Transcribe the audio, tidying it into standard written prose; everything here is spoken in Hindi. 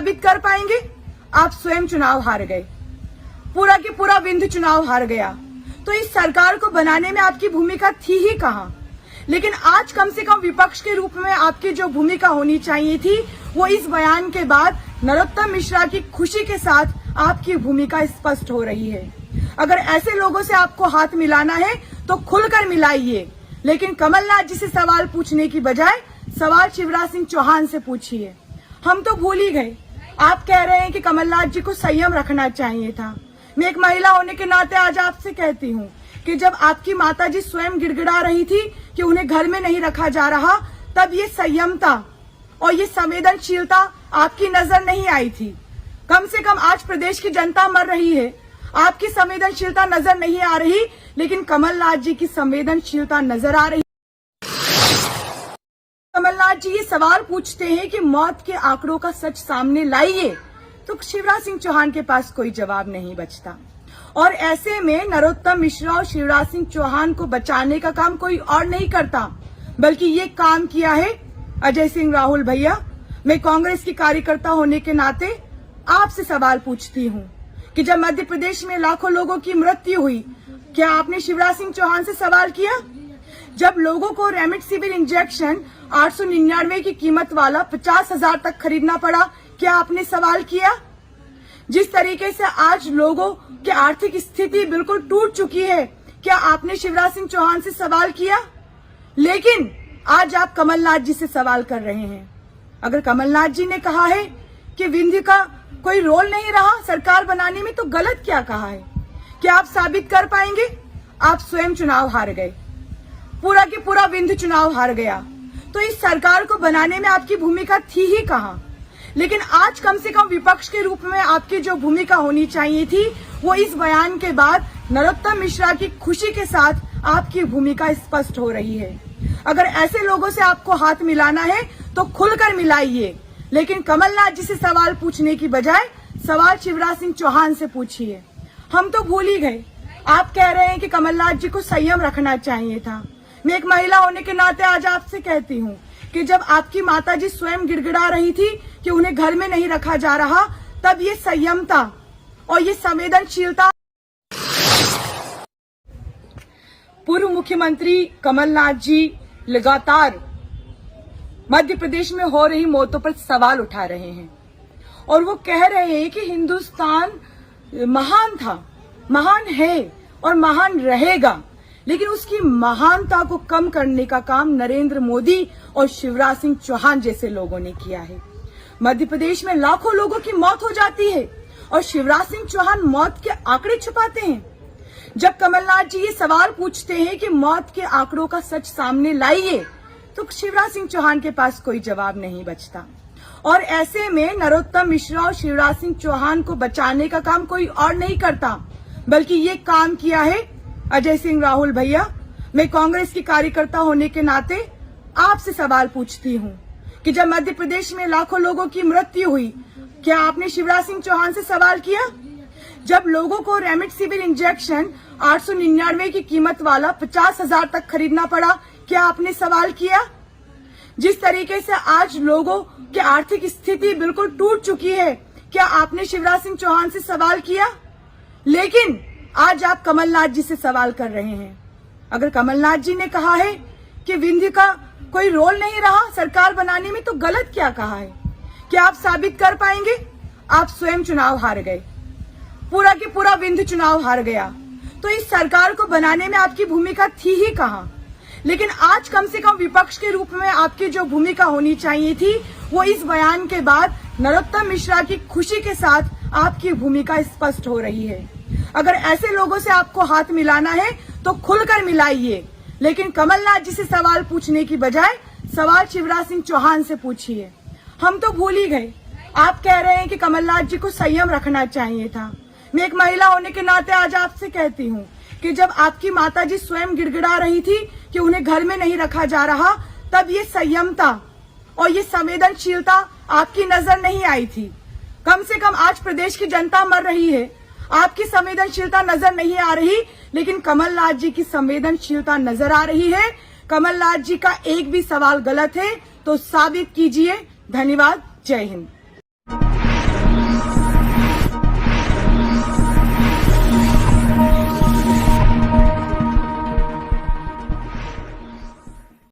साबित कर पाएंगे? आप स्वयं चुनाव हार गए, पूरा की पूरा विंध्य चुनाव हार गया। तो इस सरकार को बनाने में आपकी भूमिका थी ही कहाँ? लेकिन आज कम से कम विपक्ष के रूप में आपकी जो भूमिका होनी चाहिए थी, वो इस बयान के बाद नरोत्तम मिश्रा की खुशी के साथ आपकी भूमिका स्पष्ट हो रही है। अगर ऐसे लोगों से आपको हाथ मिलाना है तो खुलकर मिलाइए, लेकिन कमलनाथ जी से सवाल पूछने की बजाय सवाल शिवराज सिंह चौहान से पूछिए। हम तो भूल ही गए, आप कह रहे हैं कि कमलनाथ जी को संयम रखना चाहिए था। मैं एक महिला होने के नाते आज आपसे कहती हूँ कि जब आपकी माताजी स्वयं गिड़गिड़ा रही थी कि उन्हें घर में नहीं रखा जा रहा, तब ये संयमता और ये संवेदनशीलता आपकी नजर नहीं आई थी। कम से कम आज प्रदेश की जनता मर रही है, आपकी संवेदनशीलता नजर नहीं आ रही, लेकिन कमलनाथ जी की संवेदनशीलता नजर आ रही। कमलनाथ जी ये सवाल पूछते हैं कि मौत के आंकड़ों का सच सामने लाइए, तो शिवराज सिंह चौहान के पास कोई जवाब नहीं बचता। और ऐसे में नरोत्तम मिश्रा और शिवराज सिंह चौहान को बचाने का काम कोई और नहीं करता, बल्कि ये काम किया है अजय सिंह राहुल भैया। मैं कांग्रेस की कार्यकर्ता होने के नाते आपसे सवाल पूछती हूँ कि जब मध्य प्रदेश में लाखों लोगों की मृत्यु हुई, क्या आपने शिवराज सिंह चौहान से सवाल किया? जब लोगों को रेमडेसिविर इंजेक्शन 899 की कीमत वाला 50,000 तक खरीदना पड़ा, क्या आपने सवाल किया? जिस तरीके से आज लोगों की आर्थिक स्थिति बिल्कुल टूट चुकी है, क्या आपने शिवराज सिंह चौहान से सवाल किया? लेकिन आज आप कमलनाथ जी से सवाल कर रहे हैं। अगर कमलनाथ जी ने कहा है कि विंध्य का कोई रोल नहीं रहा सरकार बनाने में, तो गलत क्या कहा है? क्या आप साबित कर पाएंगे? आप स्वयं चुनाव हार गए, पूरा की पूरा विंध्य चुनाव हार गया। तो इस सरकार को बनाने में आपकी भूमिका थी ही कहाँ? लेकिन आज कम से कम विपक्ष के रूप में आपकी जो भूमिका होनी चाहिए थी, वो इस बयान के बाद नरोत्तम मिश्रा की खुशी के साथ आपकी भूमिका स्पष्ट हो रही है। अगर ऐसे लोगों से आपको हाथ मिलाना है तो खुलकर मिलाइए, लेकिन कमलनाथ जी से सवाल पूछने की बजाय सवाल शिवराज सिंह चौहान से पूछिए। हम तो भूल ही गए, आप कह रहे हैं कि कमलनाथ जी को संयम रखना चाहिए था। मैं एक महिला होने के नाते आज आपसे कहती हूँ कि जब आपकी माताजी स्वयं गिड़गिड़ा रही थी कि उन्हें घर में नहीं रखा जा रहा, तब ये संयमता और ये संवेदनशीलता। पूर्व मुख्यमंत्री कमलनाथ जी लगातार मध्य प्रदेश में हो रही मौतों पर सवाल उठा रहे हैं और वो कह रहे हैं कि हिंदुस्तान महान था, महान है और महान रहेगा, लेकिन उसकी महानता को कम करने का काम नरेंद्र मोदी और शिवराज सिंह चौहान जैसे लोगों ने किया है। मध्य प्रदेश में लाखों लोगों की मौत हो जाती है और शिवराज सिंह चौहान मौत के आंकड़े छुपाते हैं। जब कमलनाथ जी ये सवाल पूछते हैं कि मौत के आंकड़ों का सच सामने लाइए, तो शिवराज सिंह चौहान के पास कोई जवाब नहीं बचता। और ऐसे में नरोत्तम मिश्रा और शिवराज सिंह चौहान को बचाने का काम कोई और नहीं करता, बल्कि ये काम किया है अजय सिंह राहुल भैया। मैं कांग्रेस की कार्यकर्ता होने के नाते आपसे सवाल पूछती हूँ कि जब मध्य प्रदेश में लाखों लोगों की मृत्यु हुई, क्या आपने शिवराज सिंह चौहान से सवाल किया? जब लोगों को रेमडेसिविर इंजेक्शन 899 की कीमत वाला 50,000 तक खरीदना पड़ा, क्या आपने सवाल किया? जिस तरीके से आज लोगों की आर्थिक स्थिति बिल्कुल टूट चुकी है, क्या आपने शिवराज सिंह चौहान से सवाल किया? लेकिन आज आप कमलनाथ जी से सवाल कर रहे हैं। अगर कमलनाथ जी ने कहा है कि विंध्य का कोई रोल नहीं रहा सरकार बनाने में, तो गलत क्या कहा है? क्या आप साबित कर पाएंगे? आप स्वयं चुनाव हार गए, पूरा की पूरा विंध्य चुनाव हार गया। तो इस सरकार को बनाने में आपकी भूमिका थी ही कहाँ? लेकिन आज कम से कम विपक्ष के रूप में आपकी जो भूमिका होनी चाहिए थी, वो इस बयान के बाद नरोत्तम मिश्रा की खुशी के साथ आपकी भूमिका स्पष्ट हो रही है। अगर ऐसे लोगों से आपको हाथ मिलाना है तो खुलकर मिलाइए, लेकिन कमलनाथ जी से सवाल पूछने की बजाय सवाल शिवराज सिंह चौहान से पूछिए। हम तो भूल ही गए, आप कह रहे हैं कि कमलनाथ जी को संयम रखना चाहिए था। मैं एक महिला होने के नाते आज आपसे कहती हूँ कि जब आपकी माताजी स्वयं गिड़गिड़ा रही थी कि उन्हें घर में नहीं रखा जा रहा, तब ये संयमता और ये संवेदनशीलता आपकी नजर नहीं आई थी। कम से कम आज प्रदेश की जनता मर रही है, आपकी संवेदनशीलता नजर नहीं आ रही, लेकिन कमलनाथ जी की संवेदनशीलता नजर आ रही है। कमलनाथ जी का एक भी सवाल गलत है तो साबित कीजिए। धन्यवाद। जय हिंद।